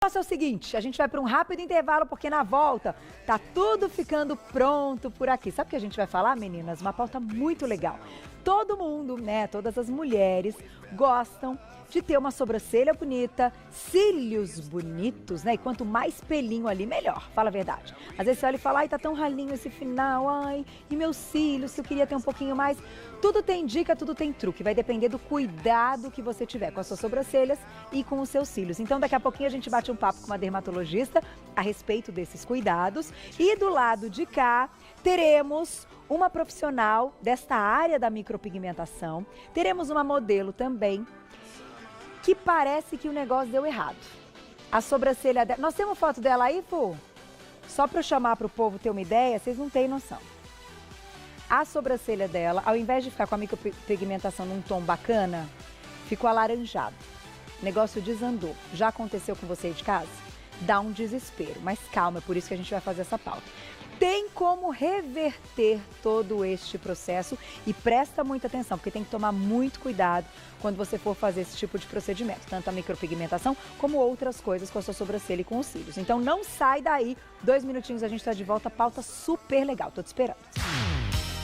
É o seguinte, a gente vai para um rápido intervalo, porque na volta tá tudo ficando pronto por aqui. Sabe o que a gente vai falar, meninas? Uma pauta muito legal. Todo mundo, né, todas as mulheres gostam de ter uma sobrancelha bonita, cílios bonitos, né? E quanto mais pelinho ali, melhor, fala a verdade. Às vezes você olha e fala, ai, tá tão ralinho esse final, ai, e meus cílios, se eu queria ter um pouquinho mais. Tudo tem dica, tudo tem truque, vai depender do cuidado que você tiver com as suas sobrancelhas e com os seus cílios. Então, daqui a pouquinho a gente bate um papo com uma dermatologista a respeito desses cuidados. E do lado de cá, teremos uma profissional desta área da micropigmentação. Teremos uma modelo também, que parece que o negócio deu errado. A sobrancelha dela... Nós temos foto dela aí, Fu? Só para eu chamar para o povo ter uma ideia, vocês não têm noção. A sobrancelha dela, ao invés de ficar com a micropigmentação num tom bacana, ficou alaranjado. O negócio desandou. Já aconteceu com você aí de casa? Dá um desespero, mas calma, é por isso que a gente vai fazer essa pauta. Tem como reverter todo este processo e presta muita atenção, porque tem que tomar muito cuidado quando você for fazer esse tipo de procedimento, tanto a micropigmentação como outras coisas com a sua sobrancelha e com os cílios. Então não sai daí, 2 minutinhos a gente está de volta, pauta super legal, tô te esperando.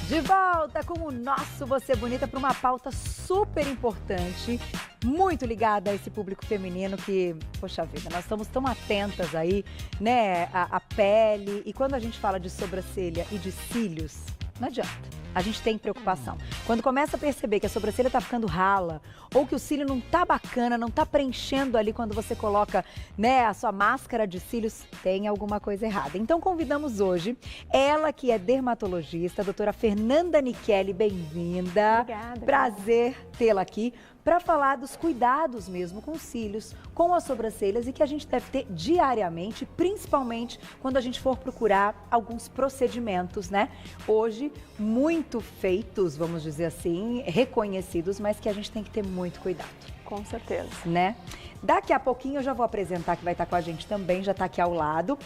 De volta com o nosso Você Bonita para uma pauta super importante, muito ligada a esse público feminino que, poxa vida, nós estamos tão atentas aí, né, à pele. E quando a gente fala de sobrancelha e de cílios, não adianta. A gente tem preocupação. Quando começa a perceber que a sobrancelha tá ficando rala ou que o cílio não tá bacana, não tá preenchendo ali quando você coloca, né, a sua máscara de cílios, tem alguma coisa errada. Então convidamos hoje ela que é dermatologista, a doutora Fernanda Nichelli, bem-vinda. Obrigada. Prazer tê-la aqui para falar dos cuidados mesmo com os cílios, com as sobrancelhas e que a gente deve ter diariamente, principalmente quando a gente for procurar alguns procedimentos, né? Hoje, muito feitos, vamos dizer assim, reconhecidos, mas que a gente tem que ter muito cuidado. Com certeza. Né? Daqui a pouquinho eu já vou apresentar, que vai estar com a gente também, já está aqui ao lado,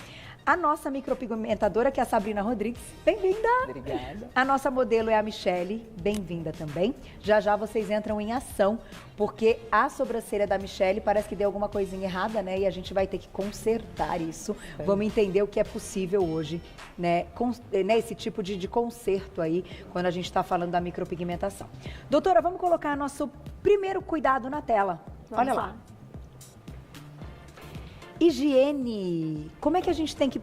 a nossa micropigmentadora, que é a Sabrina Rodrigues. Bem-vinda! Obrigada. A nossa modelo é a Michele, bem-vinda também. Já já vocês entram em ação, porque a sobrancelha da Michele parece que deu alguma coisinha errada, né? E a gente vai ter que consertar isso. É. Vamos entender o que é possível hoje, né? Esse tipo de conserto aí, quando a gente está falando da micropigmentação. Doutora, vamos colocar nosso primeiro cuidado na tela. Olha lá. Higiene, como é que a gente tem que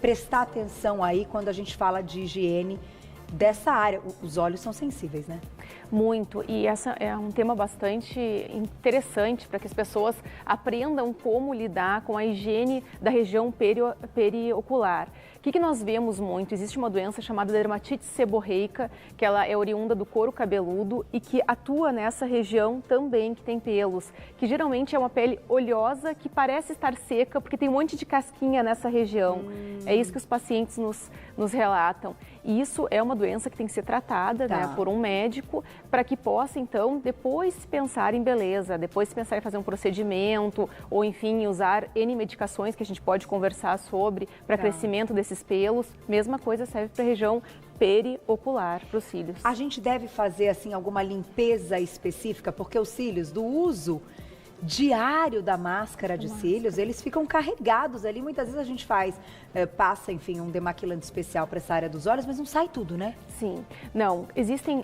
prestar atenção aí quando a gente fala de higiene dessa área? Os olhos são sensíveis, né? Muito, e essa é um tema bastante interessante para que as pessoas aprendam como lidar com a higiene da região periocular. O que nós vemos muito? Existe uma doença chamada dermatite seborreica, que ela é oriunda do couro cabeludo e que atua nessa região também, que tem pelos, que geralmente é uma pele oleosa que parece estar seca porque tem um monte de casquinha nessa região. É isso que os pacientes nos relatam. E isso é uma doença que tem que ser tratada, né, por um médico, para que possa, então, depois pensar em beleza, depois pensar em fazer um procedimento, ou, enfim, usar N medicações que a gente pode conversar sobre para crescimento desses pelos. Mesma coisa serve para a região periocular, para os cílios. A gente deve fazer, assim, alguma limpeza específica, porque os cílios, do uso diário da máscara de cílios, eles ficam carregados ali. Muitas vezes a gente passa, enfim, um demaquilante especial para essa área dos olhos, mas não sai tudo, né? Sim. Não, existem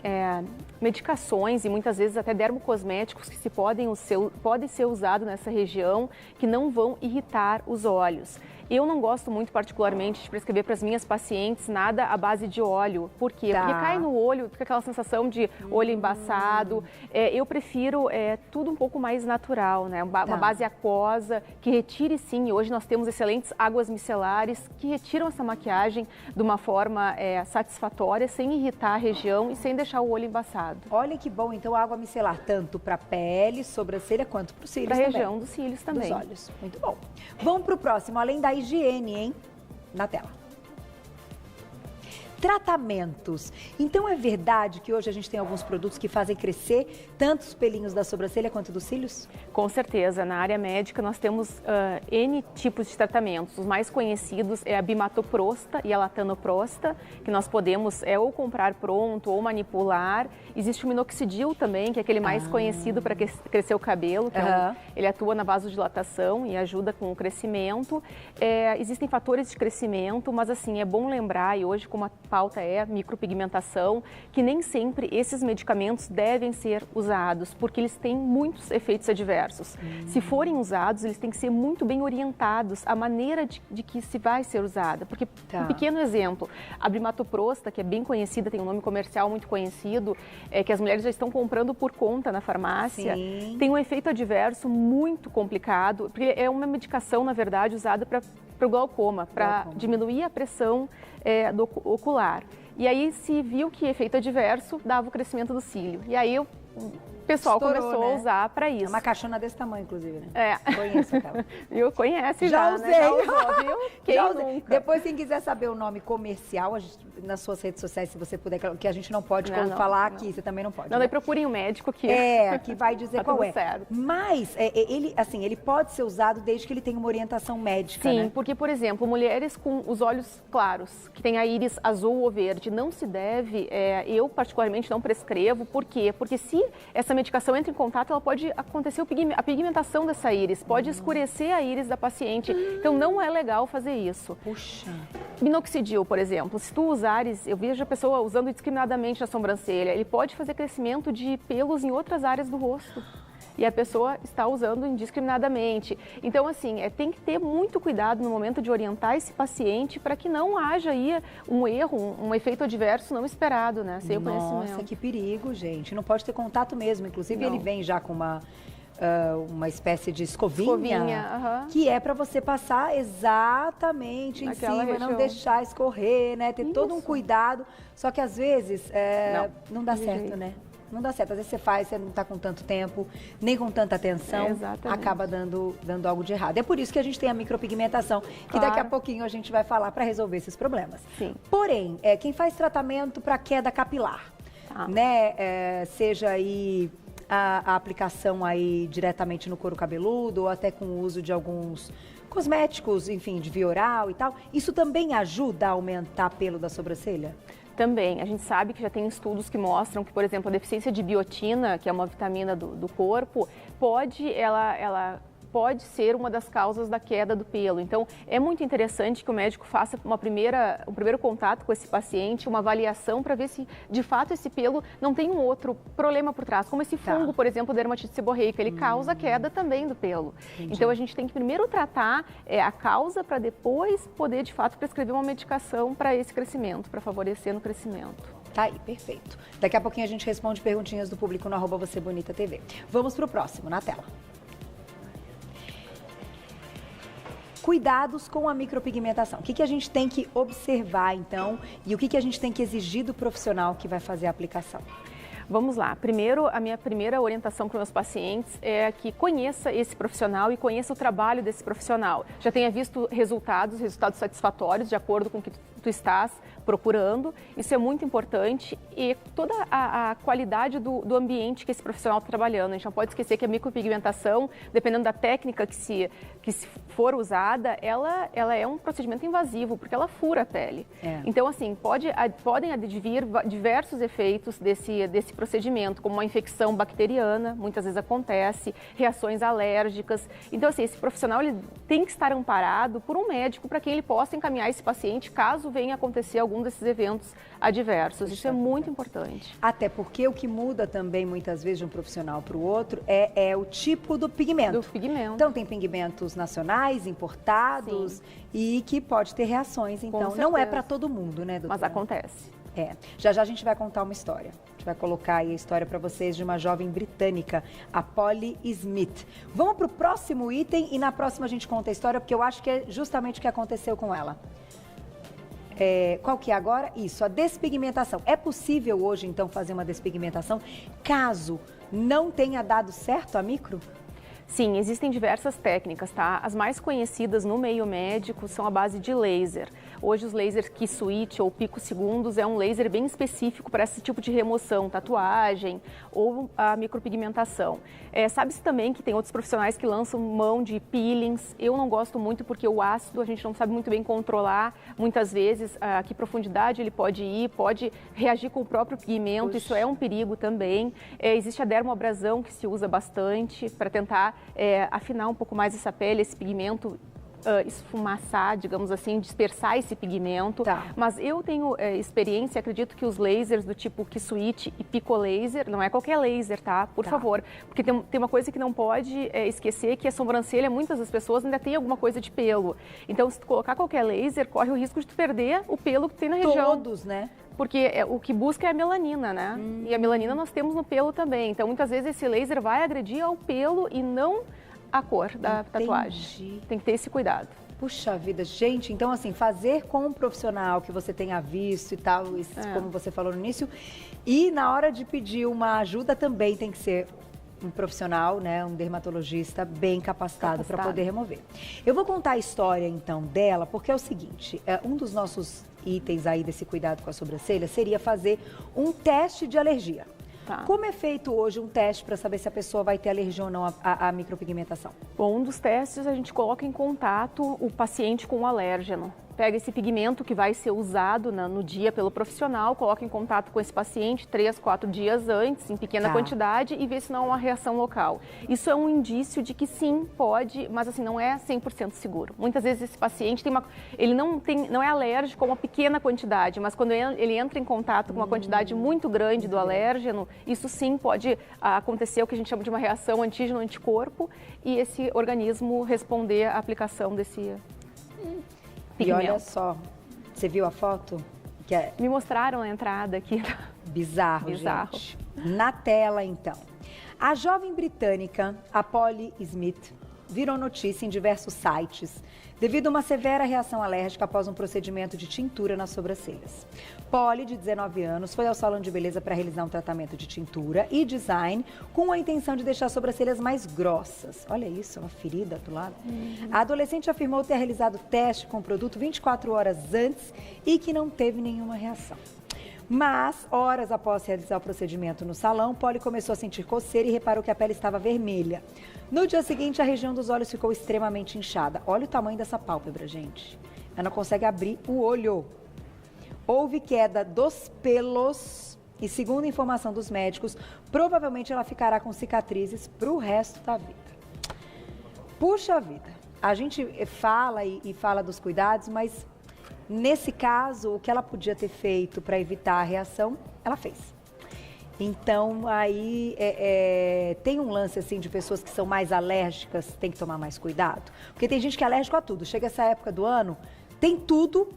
medicações e muitas vezes até dermocosméticos que podem ser usados nessa região que não vão irritar os olhos. Eu não gosto muito, particularmente, de prescrever para as minhas pacientes nada à base de óleo. Por quê? Porque cai no olho, fica aquela sensação de olho embaçado. Eu prefiro tudo um pouco mais natural, né? Uma base aquosa, que retire, sim. Hoje nós temos excelentes águas micelares que retiram essa maquiagem de uma forma satisfatória, sem irritar a região e sem deixar o olho embaçado. Olha que bom, então, a água micelar, tanto para a pele, sobrancelha, quanto para os cílios também. Para a região dos cílios também. Dos olhos. Muito bom. Vamos para o próximo, além da higiene, hein? Na tela. tratamentos. Então é verdade que hoje a gente tem alguns produtos que fazem crescer tanto os pelinhos da sobrancelha quanto dos cílios? Com certeza, na área médica nós temos N tipos de tratamentos. Os mais conhecidos é a bimatoprosta e a latanoprosta, que nós podemos ou comprar pronto ou manipular. Existe o minoxidil também, que é aquele mais conhecido para crescer o cabelo, que ele atua na vasodilatação e ajuda com o crescimento. Existem fatores de crescimento, mas assim, é bom lembrar, e hoje como a pauta é micropigmentação, que nem sempre esses medicamentos devem ser usados, porque eles têm muitos efeitos adversos. Se forem usados, eles têm que ser muito bem orientados à maneira de que se vai ser usada. Porque, um pequeno exemplo, a bimatoprosta, que é bem conhecida, tem um nome comercial muito conhecido, que as mulheres já estão comprando por conta na farmácia, tem um efeito adverso muito complicado, porque é uma medicação, na verdade, usada para o glaucoma, para diminuir a pressão ocular. E aí se viu que efeito adverso dava o crescimento do cílio. E aí o pessoal começou a usar para isso. É uma caixona desse tamanho, inclusive, né? Conheço aquela. Eu conheço já usei. Né? Já usou, viu? Já usei. Nunca? Depois, quem quiser saber o nome comercial, nas suas redes sociais, se você puder, que a gente não pode falar aqui, você também não pode. Não, daí procurem um médico que... que vai dizer qual é. Certo. Mas, ele pode ser usado desde que ele tenha uma orientação médica, Sim, né? porque, por exemplo, mulheres com os olhos claros, que têm a íris azul ou verde, não se deve, eu particularmente não prescrevo. Por quê? Porque se essa medicação entra em contato, ela pode acontecer a pigmentação dessa íris, pode escurecer a íris da paciente. Então, não é legal fazer isso. Puxa. Minoxidil, por exemplo, se tu usares, eu vejo a pessoa usando indiscriminadamente na sobrancelha, ele pode fazer crescimento de pelos em outras áreas do rosto. E a pessoa está usando indiscriminadamente. Então, assim, tem que ter muito cuidado no momento de orientar esse paciente para que não haja aí um erro, um efeito adverso não esperado, né? Sem o conhecimento. Nossa, que perigo, gente. Não pode ter contato mesmo. Inclusive, ele vem já com uma espécie de escovinha que é para você passar exatamente em cima, não deixar escorrer, né? Ter todo um cuidado. Só que às vezes não dá certo, né? Não dá certo. Às vezes você faz, você não está com tanto tempo, nem com tanta atenção, acaba dando algo de errado. É por isso que a gente tem a micropigmentação, que daqui a pouquinho a gente vai falar para resolver esses problemas. Sim. Porém, quem faz tratamento para queda capilar, né? Seja aí a aplicação aí diretamente no couro cabeludo ou até com o uso de alguns cosméticos, enfim, de via oral e tal, isso também ajuda a aumentar pelo da sobrancelha? Também, a gente sabe que já tem estudos que mostram que, por exemplo, a deficiência de biotina, que é uma vitamina do corpo, ela pode ser uma das causas da queda do pelo. Então, é muito interessante que o médico faça um primeiro contato com esse paciente, uma avaliação para ver se, de fato, esse pelo não tem um outro problema por trás, como esse fungo, por exemplo, dermatite seborreica, ele causa queda também do pelo. Entendi. Então, a gente tem que primeiro tratar a causa para depois poder, de fato, prescrever uma medicação para esse crescimento, para favorecer no crescimento. Tá aí, perfeito. Daqui a pouquinho a gente responde perguntinhas do público no @VocêBonitaTV. Vamos para o próximo, na tela. Cuidados com a micropigmentação. O que a gente tem que observar, então, e o que a gente tem que exigir do profissional que vai fazer a aplicação? Vamos lá. Primeiro, a minha primeira orientação para os meus pacientes é que conheça esse profissional e conheça o trabalho desse profissional. Já tenha visto resultados satisfatórios de acordo com o que tu estás procurando. Isso é muito importante e toda a qualidade do ambiente que esse profissional está trabalhando. A gente não pode esquecer que a micropigmentação, dependendo da técnica que se for usada, ela é um procedimento invasivo, porque ela fura a pele. Então, assim, podem advir diversos efeitos desse procedimento, como uma infecção bacteriana, muitas vezes acontece, reações alérgicas. Então, assim, esse profissional ele tem que estar amparado por um médico para que ele possa encaminhar esse paciente caso venha acontecer algum desses eventos adversos. Isso é muito importante. Até porque o que muda também, muitas vezes, de um profissional para o outro é o tipo do pigmento. Então, tem pigmentos nacionais, importados, e que pode ter reações. Então, não é para todo mundo, né, doutora? Mas acontece. Já a gente vai contar uma história. A gente vai colocar aí a história para vocês de uma jovem britânica, a Polly Smith. Vamos para o próximo item e na próxima a gente conta a história, porque eu acho que é justamente o que aconteceu com ela. Qual que é agora? Isso, a despigmentação. É possível hoje, então, fazer uma despigmentação caso não tenha dado certo a micro? Sim, existem diversas técnicas, tá? As mais conhecidas no meio médico são a base de laser. Hoje os lasers Q-Switch ou picosegundos é um laser bem específico para esse tipo de remoção, tatuagem ou a micropigmentação. Sabe-se também que tem outros profissionais que lançam mão de peelings. Eu não gosto muito porque o ácido a gente não sabe muito bem controlar. Muitas vezes, a que profundidade ele pode ir, pode reagir com o próprio pigmento, Puxa. Isso é um perigo também. Existe a dermoabrasão que se usa bastante para tentar afinar um pouco mais essa pele, esse pigmento, esfumaçar, digamos assim, dispersar esse pigmento. Tá. Mas eu tenho experiência, acredito que os lasers do tipo Q-Switch e Picolaser, não é qualquer laser, tá? Por favor. Porque tem uma coisa que não pode esquecer, que a sobrancelha, muitas das pessoas ainda tem alguma coisa de pelo. Então, se tu colocar qualquer laser, corre o risco de tu perder o pelo que tu tem na região. Todos, né? Porque o que busca é a melanina, né? E a melanina nós temos no pelo também. Então, muitas vezes esse laser vai agredir ao pelo e não a cor da tatuagem. Tem que ter esse cuidado. Puxa vida, gente, então assim, fazer com um profissional que você tenha visto e tal, como você falou no início, e na hora de pedir uma ajuda também tem que ser um profissional, né, um dermatologista bem capacitado para poder remover. Eu vou contar a história então dela, porque é o seguinte, um dos nossos itens aí desse cuidado com a sobrancelha seria fazer um teste de alergia. Tá. Como é feito hoje um teste para saber se a pessoa vai ter alergia ou não à micropigmentação? Bom, um dos testes a gente coloca em contato o paciente com o alérgeno. Pega esse pigmento que vai ser usado no dia pelo profissional, coloca em contato com esse paciente 3, 4 dias antes, em pequena quantidade, e vê se não há uma reação local. Isso é um indício de que sim, pode, mas assim, não é 100% seguro. Muitas vezes esse paciente ele não é alérgico a uma pequena quantidade, mas quando ele entra em contato com uma quantidade muito grande do alérgeno, isso sim pode acontecer o que a gente chama de uma reação antígeno-anticorpo e esse organismo responder à aplicação desse pigmento. E olha só, você viu a foto? Me mostraram a entrada aqui. Bizarro, gente. Na tela, então. A jovem britânica, a Polly Smith, virou notícia em diversos sites devido a uma severa reação alérgica após um procedimento de tintura nas sobrancelhas. Polly, de 19 anos, foi ao salão de beleza para realizar um tratamento de tintura e design com a intenção de deixar as sobrancelhas mais grossas. Olha isso, uma ferida do lado. A adolescente afirmou ter realizado o teste com o produto 24 horas antes e que não teve nenhuma reação. Mas, horas após realizar o procedimento no salão, Polly começou a sentir coceira e reparou que a pele estava vermelha. No dia seguinte, a região dos olhos ficou extremamente inchada. Olha o tamanho dessa pálpebra, gente. Ela não consegue abrir o olho. Houve queda dos pelos e, segundo a informação dos médicos, provavelmente ela ficará com cicatrizes para o resto da vida. Puxa vida, a gente fala e fala dos cuidados, mas nesse caso, o que ela podia ter feito para evitar a reação, ela fez. Então, aí tem um lance assim de pessoas que são mais alérgicas, tem que tomar mais cuidado. Porque tem gente que é alérgico a tudo. Chega essa época do ano, tem tudo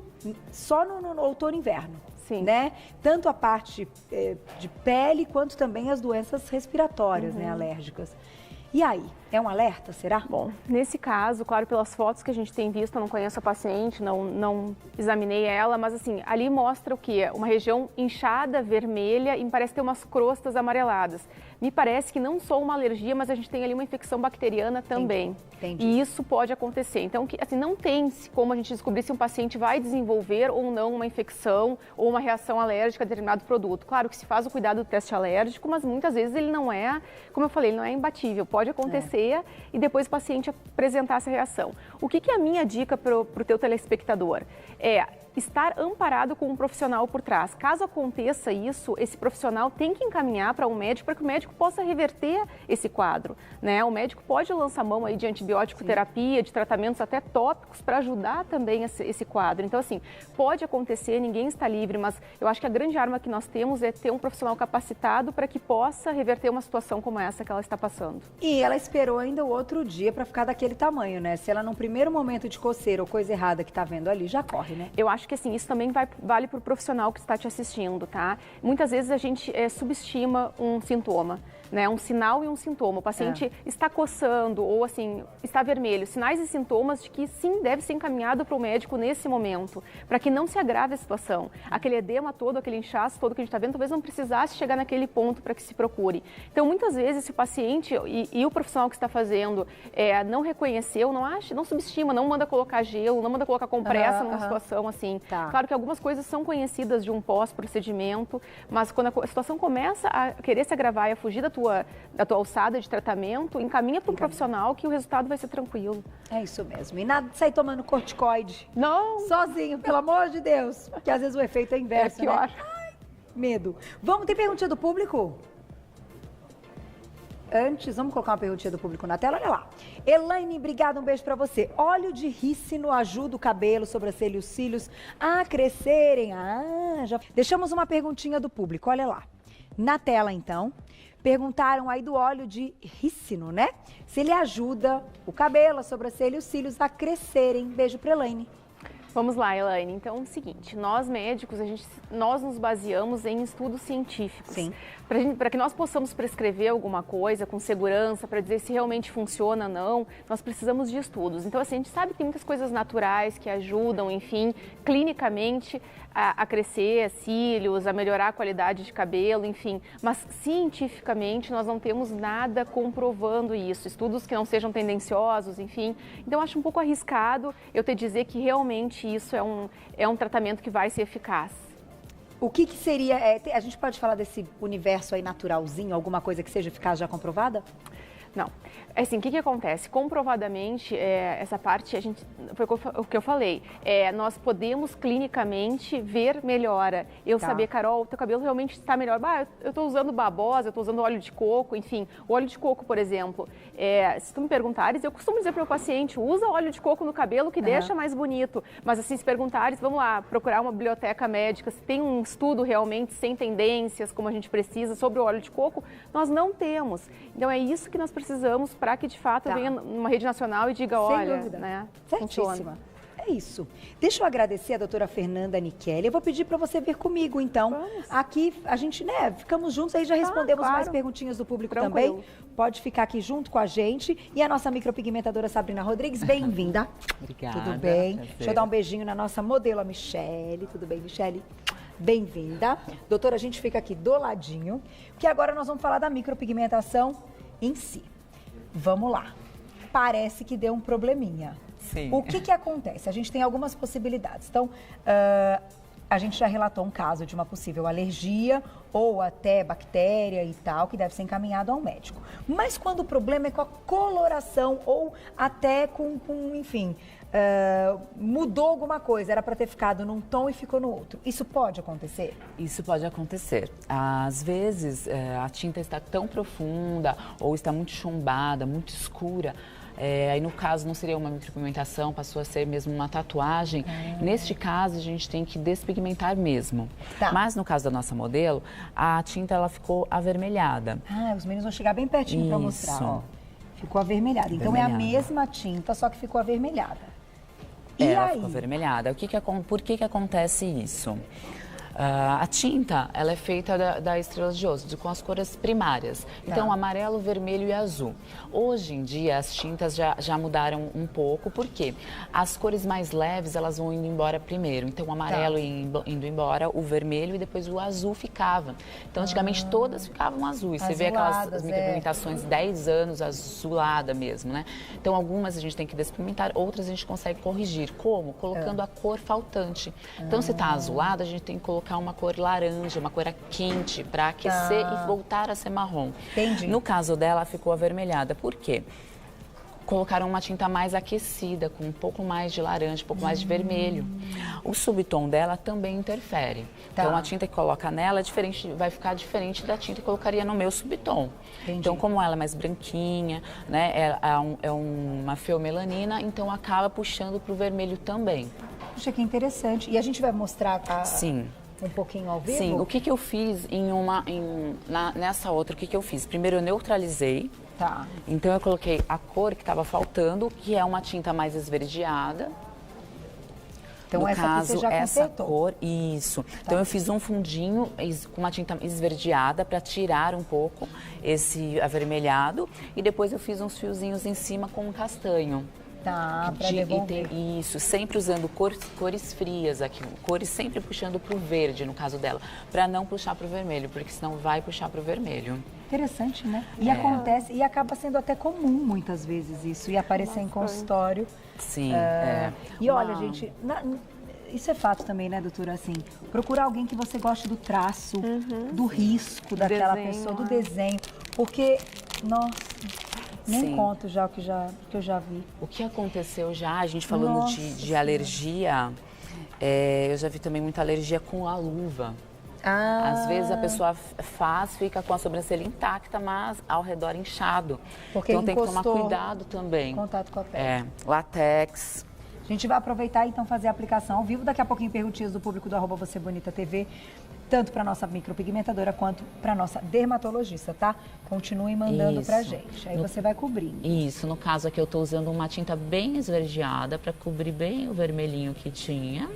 só no outono e inverno. Sim. Né? Tanto a parte de pele, quanto também as doenças respiratórias, né, alérgicas. E aí, é um alerta, será? Bom, nesse caso, claro, pelas fotos que a gente tem visto, eu não conheço a paciente, não examinei ela, mas assim, ali mostra o quê? Uma região inchada, vermelha e me parece ter umas crostas amareladas. Me parece que não só uma alergia, mas a gente tem ali uma infecção bacteriana também. Entendi. E isso pode acontecer. Então, assim, não tem como a gente descobrir se um paciente vai desenvolver ou não uma infecção ou uma reação alérgica a determinado produto. Claro que se faz o cuidado do teste alérgico, mas muitas vezes ele não é, como eu falei, ele não é imbatível. Pode acontecer e depois o paciente apresentar essa reação. O que é a minha dica para o teu telespectador? É estar amparado com um profissional por trás. Caso aconteça isso, esse profissional tem que encaminhar para um médico para que o médico possa reverter esse quadro, né? O médico pode lançar mão aí de antibiótico terapia, de tratamentos até tópicos para ajudar também esse quadro. Então, assim, pode acontecer, ninguém está livre, mas eu acho que a grande arma que nós temos é ter um profissional capacitado para que possa reverter uma situação como essa que ela está passando. E ela esperou ainda o outro dia para ficar daquele tamanho, né? Se ela num primeiro momento de coceira ou coisa errada que está vendo ali, já corre, né? Eu acho acho que assim, isso também vale para o profissional que está te assistindo, tá? Muitas vezes a gente subestima um sintoma, né? Um sinal e um sintoma. O paciente está coçando ou assim, está vermelho. Sinais e sintomas de que sim, deve ser encaminhado para o médico nesse momento, para que não se agrave a situação. Aquele edema todo, aquele inchaço todo que a gente está vendo, talvez não precisasse chegar naquele ponto para que se procure. Então, muitas vezes, se o paciente e o profissional que está fazendo não reconheceu, não subestima, não manda colocar gelo, não manda colocar compressa numa situação assim. Claro que algumas coisas são conhecidas de um pós-procedimento, mas quando a situação começa a querer se agravar e a fugir da tua alçada de tratamento, encaminha para um profissional que o resultado vai ser tranquilo. É isso mesmo. E nada de sair tomando corticoide. Não. Sozinho, pelo amor de Deus. Porque às vezes o efeito é inverso, pior. né? Ai, medo. Vamos ter perguntinha do público? Antes, vamos colocar uma perguntinha do público na tela, olha lá. Elaine, obrigada, um beijo pra você. Óleo de rícino ajuda o cabelo, sobrancelha e os cílios a crescerem. Já deixamos uma perguntinha do público, olha lá. Na tela, então, perguntaram aí do óleo de rícino, né? Se ele ajuda o cabelo, a sobrancelha e os cílios a crescerem. Beijo pra Elaine. Vamos lá, Elaine. Então, é o seguinte, nós médicos, nós nos baseamos em estudos científicos. Sim. Para que nós possamos prescrever alguma coisa com segurança, para dizer se realmente funciona ou não, nós precisamos de estudos. Então, assim, a gente sabe que tem muitas coisas naturais que ajudam, enfim, clinicamente a crescer cílios, a melhorar a qualidade de cabelo, enfim. Mas, cientificamente, nós não temos nada comprovando isso. Estudos que não sejam tendenciosos, enfim. Então, eu acho um pouco arriscado eu te dizer que realmente isso é um tratamento que vai ser eficaz. O que seria, a gente pode falar desse universo aí naturalzinho, alguma coisa que seja eficaz já comprovada? Não. Assim, o que acontece? Comprovadamente, essa parte, foi o que eu falei, nós podemos clinicamente ver melhora. Saber, Carol, teu cabelo realmente está melhor. Eu estou usando babosa, eu estou usando óleo de coco, enfim. O óleo de coco, por exemplo, se tu me perguntares, eu costumo dizer para o meu paciente, usa óleo de coco no cabelo que deixa mais bonito. Mas assim, se perguntares, vamos lá, procurar uma biblioteca médica, se tem um estudo realmente sem tendências, como a gente precisa, sobre o óleo de coco, nós não temos. Então, é isso que nós precisamos para que, de fato, venha numa rede nacional e diga, sem olha, dúvida. Né, Certíssima. funciona. É isso. Deixa eu agradecer a doutora Fernanda Nichelli. Eu vou pedir para você vir comigo, então. Vamos. Aqui, a gente, ficamos juntos, aí já respondemos mais perguntinhas do público também. Pode ficar aqui junto com a gente. E a nossa micropigmentadora Sabrina Rodrigues, bem-vinda. Obrigada. Tudo bem? Prazer. Deixa eu dar um beijinho na nossa modelo, a Michele. Tudo bem, Michele? Bem-vinda. Doutora, a gente fica aqui do ladinho, que agora nós vamos falar da micropigmentação em si. Vamos lá. Parece que deu um probleminha. Sim. O que acontece? A gente tem algumas possibilidades. Então, a gente já relatou um caso de uma possível alergia ou até bactéria e tal, que deve ser encaminhado ao médico. Mas quando o problema é com a coloração ou até enfim, mudou alguma coisa, era para ter ficado num tom e ficou no outro. Isso pode acontecer? Isso pode acontecer. Às vezes, a tinta está tão profunda ou está muito chumbada, muito escura. Aí, no caso, não seria uma micropigmentação, passou a ser mesmo uma tatuagem. Neste caso, a gente tem que despigmentar mesmo. Tá. Mas, no caso da nossa modelo, a tinta ela ficou avermelhada. Os meninos vão chegar bem pertinho para mostrar. Ó. Ficou avermelhada. Então, é a mesma tinta, só que ficou avermelhada. E ela aí? ficou avermelhada. Por que acontece isso? A tinta, ela é feita da estrela de osso, com as cores primárias. Então, amarelo, vermelho e azul. Hoje em dia, as tintas já mudaram um pouco, porque as cores mais leves, elas vão indo embora primeiro. Então, o amarelo indo embora, o vermelho e depois o azul ficava. Então, antigamente, todas ficavam azuis. Você vê aquelas micropigmentações 10 anos, azulada mesmo, né? Então, algumas a gente tem que despigmentar, outras a gente consegue corrigir. Como? Colocando a cor faltante. Então, se está azulada, a gente tem que colocar uma cor laranja, uma cor quente para aquecer e voltar a ser marrom. Entendi. No caso dela, ficou avermelhada. Por quê? Colocaram uma tinta mais aquecida, com um pouco mais de laranja, um pouco mais de vermelho. O subtom dela também interfere. Então, a tinta que coloca nela vai ficar diferente da tinta que colocaria no meu subtom. Entendi. Então, como ela é mais branquinha, né, é uma feomelanina, então acaba puxando para o vermelho também. Puxa, que interessante. E a gente vai mostrar Sim. Um pouquinho ao vivo? Sim, o que eu fiz nessa outra, o que eu fiz? Primeiro eu neutralizei. Tá. Então eu coloquei a cor que estava faltando, que é uma tinta mais esverdeada. Então, no essa caso, aqui você já essa consertou. cor, isso. Tá. Então, eu fiz um fundinho com uma tinta esverdeada para tirar um pouco esse avermelhado. E depois eu fiz uns fiozinhos em cima com um castanho. Tá, para devolver. Isso, sempre usando cores frias aqui, cores sempre puxando para o verde, no caso dela, para não puxar para o vermelho, porque senão vai puxar para o vermelho. Interessante, né? E acontece, e acaba sendo até comum muitas vezes isso, e aparecer em consultório. Sim, E olha, gente, isso é fato também, né, doutora? Assim, procurar alguém que você goste do traço, do risco daquela pessoa, do desenho, porque, nossa, nem Sim. conto já o que eu já vi. O que aconteceu já, a gente falando de alergia, eu já vi também muita alergia com a luva. Às vezes a pessoa fica com a sobrancelha intacta, mas ao redor inchado. Porque então tem que tomar encostou cuidado também. contato com a pele. Látex. A gente vai aproveitar então fazer a aplicação ao vivo. Daqui a pouquinho perguntinhas do público do @VocêBonitaTV, tanto para nossa micropigmentadora quanto para nossa dermatologista, tá? Continuem mandando pra gente. Aí você vai cobrindo. Isso, no caso aqui eu tô usando uma tinta bem esverdeada para cobrir bem o vermelhinho que tinha.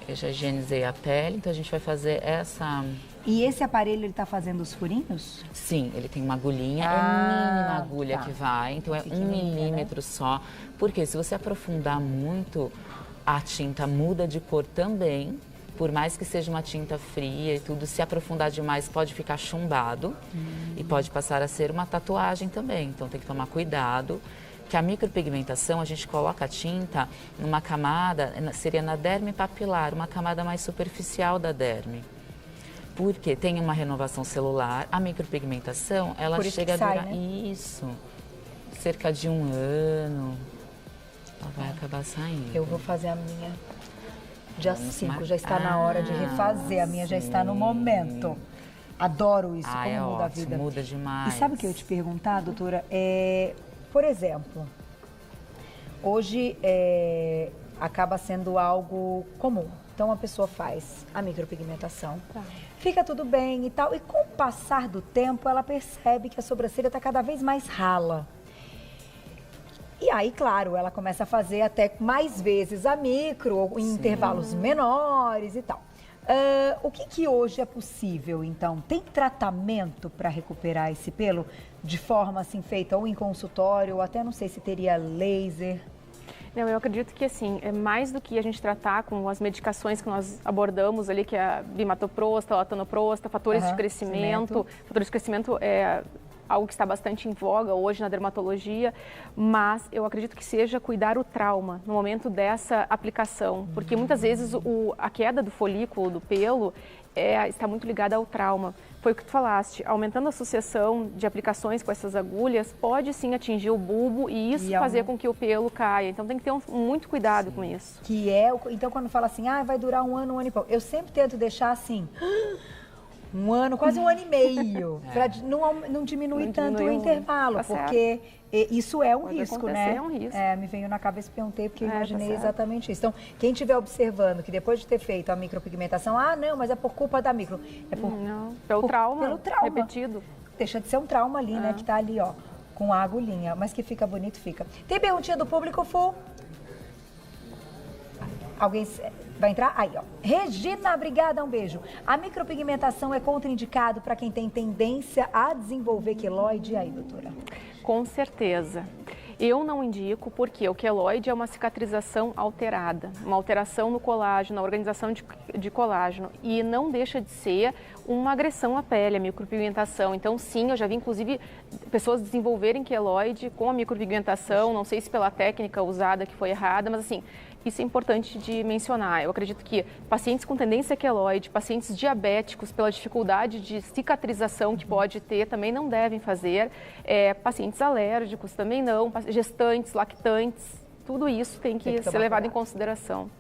Eu já higienizei a pele, então a gente vai fazer essa... E esse aparelho, ele tá fazendo os furinhos? Sim, ele tem uma agulhinha, é mínima agulha que vai, então é 1 milímetro só. Porque se você aprofundar muito, a tinta muda de cor também. Por mais que seja uma tinta fria e tudo, se aprofundar demais pode ficar chumbado e pode passar a ser uma tatuagem também. Então tem que tomar cuidado. Que a micropigmentação, a gente coloca a tinta numa camada, seria na derme papilar, uma camada mais superficial da derme. Porque tem uma renovação celular, a micropigmentação, ela chega a durar, isso, cerca de 1 ano, ela vai acabar saindo. Eu vou fazer a minha dia 5, já está na hora de refazer, a minha já está no momento. Adoro isso, como muda a vida. Muda demais. E sabe o que eu ia te perguntar, doutora? Por exemplo, hoje acaba sendo algo comum. Então, a pessoa faz a micropigmentação, fica tudo bem e tal. E com o passar do tempo, ela percebe que a sobrancelha está cada vez mais rala. E aí, claro, ela começa a fazer até mais vezes a micro, em intervalos menores e tal. O que hoje é possível, então? Tem tratamento para recuperar esse pelo de forma assim feita ou em consultório, ou até não sei se teria laser? Não, eu acredito que assim, é mais do que a gente tratar com as medicações que nós abordamos ali, que é a bimatoprosta, latanoprosta, fatores de crescimento. Fatores de crescimento é algo que está bastante em voga hoje na dermatologia, mas eu acredito que seja cuidar o trauma no momento dessa aplicação, porque muitas vezes a queda do folículo, do pelo, está muito ligada ao trauma. Foi o que tu falaste, aumentando a sucessão de aplicações com essas agulhas, pode sim atingir o bulbo e isso fazer com que o pelo caia. Então tem que ter muito cuidado com isso. Então quando fala assim, vai durar 1 ano, 1 ano e pouco, eu sempre tento deixar assim... 1 ano, quase 1 ano e meio, para não diminuir tanto o intervalo, porque isso é um risco, né? É um risco. Me veio na cabeça e perguntei, porque eu imaginei exatamente isso. Então, quem estiver observando que depois de ter feito a micropigmentação, não, mas é por culpa da micro. Pelo trauma repetido. Deixa de ser um trauma ali, né? Que tá ali, ó, com a agulhinha, mas que fica bonito, fica. Tem perguntinha do público, Fu? Alguém vai entrar? Aí, ó. Regina, obrigada, um beijo. A micropigmentação é contraindicado para quem tem tendência a desenvolver queloide? E aí, doutora? Com certeza. Eu não indico porque o queloide é uma cicatrização alterada, uma alteração no colágeno, na organização de colágeno e não deixa de ser uma agressão à pele, a micropigmentação. Então, sim, eu já vi, inclusive, pessoas desenvolverem queloide com a micropigmentação, não sei se pela técnica usada que foi errada, mas assim, isso é importante de mencionar. Eu acredito que pacientes com tendência a queloide, pacientes diabéticos, pela dificuldade de cicatrização que pode ter, também não devem fazer. Pacientes alérgicos também não, gestantes, lactantes, tudo isso tem que ser levado em consideração.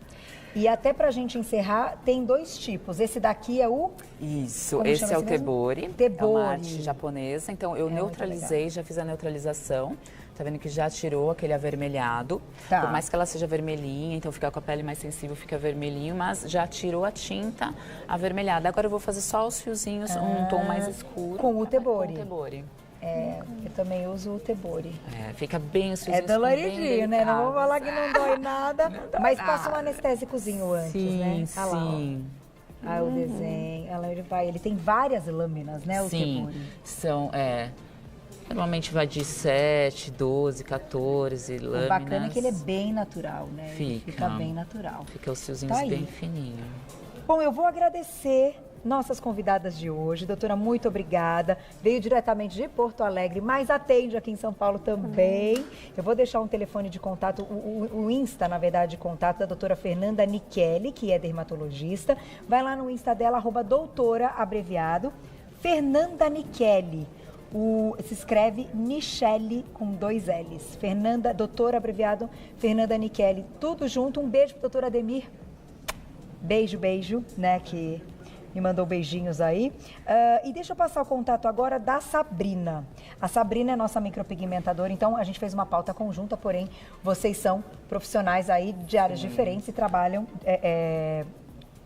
E até pra gente encerrar, tem 2 tipos. Esse daqui é o... Isso, esse é o Tebori. Tebori. É uma arte japonesa. Então, eu neutralizei, já fiz a neutralização. Tá vendo que já tirou aquele avermelhado. Por mais que ela seja vermelhinha, então fica com a pele mais sensível, fica vermelhinho, mas já tirou a tinta avermelhada. Agora eu vou fazer só os fiozinhos, um tom mais escuro. Com o Tebori. Com o Tebori. Eu também uso o Tebori. Fica bem os É doloridinho, né? Não vou falar que não dói nada, mas passa um anestésicozinho antes, né? Sim, Olha lá, ó. sim. O desenho, ele tem várias lâminas, né, o Sim, Tebori? Normalmente vai de 7, 12, 14 lâminas. O bacana é que ele é bem natural, né? Ele Fica. fica bem natural. Fica os fiozinhos Tá aí. bem fininhos. Bom, eu vou agradecer nossas convidadas de hoje. Doutora, muito obrigada. Veio diretamente de Porto Alegre, mas atende aqui em São Paulo também. Eu vou deixar um telefone de contato, o Insta, na verdade, de contato da doutora Fernanda Nichelli, que é dermatologista. Vai lá no Insta dela, @doutora, abreviado, Fernanda Nichelli. Se escreve Nichelli com 2 L's. Fernanda, doutora, abreviado, Fernanda Nichelli. Tudo junto. Um beijo pro doutor Ademir. Beijo, né, que me mandou beijinhos aí. E deixa eu passar o contato agora da Sabrina. A Sabrina é nossa micropigmentadora, então a gente fez uma pauta conjunta, porém vocês são profissionais aí de áreas diferentes e trabalham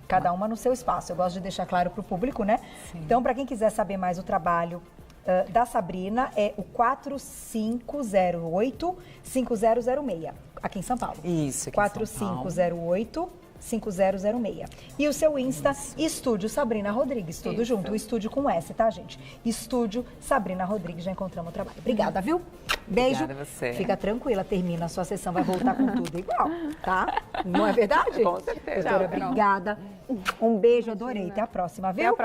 cada uma no seu espaço. Eu gosto de deixar claro para o público, né? Sim. Então, para quem quiser saber mais o trabalho da Sabrina, é o 4508-5006, aqui em São Paulo. Isso, aqui em São Paulo. 4508-5006. E o seu Insta, Estúdio Sabrina Rodrigues, tudo junto. O estúdio com S, tá, gente? Estúdio Sabrina Rodrigues, já encontramos o trabalho. Obrigada, viu? Beijo. Obrigada a você. Fica tranquila, termina a sua sessão, vai voltar com tudo igual, tá? Não é verdade? Com certeza. Doutora, obrigada. Um beijo, adorei. Até a próxima, viu?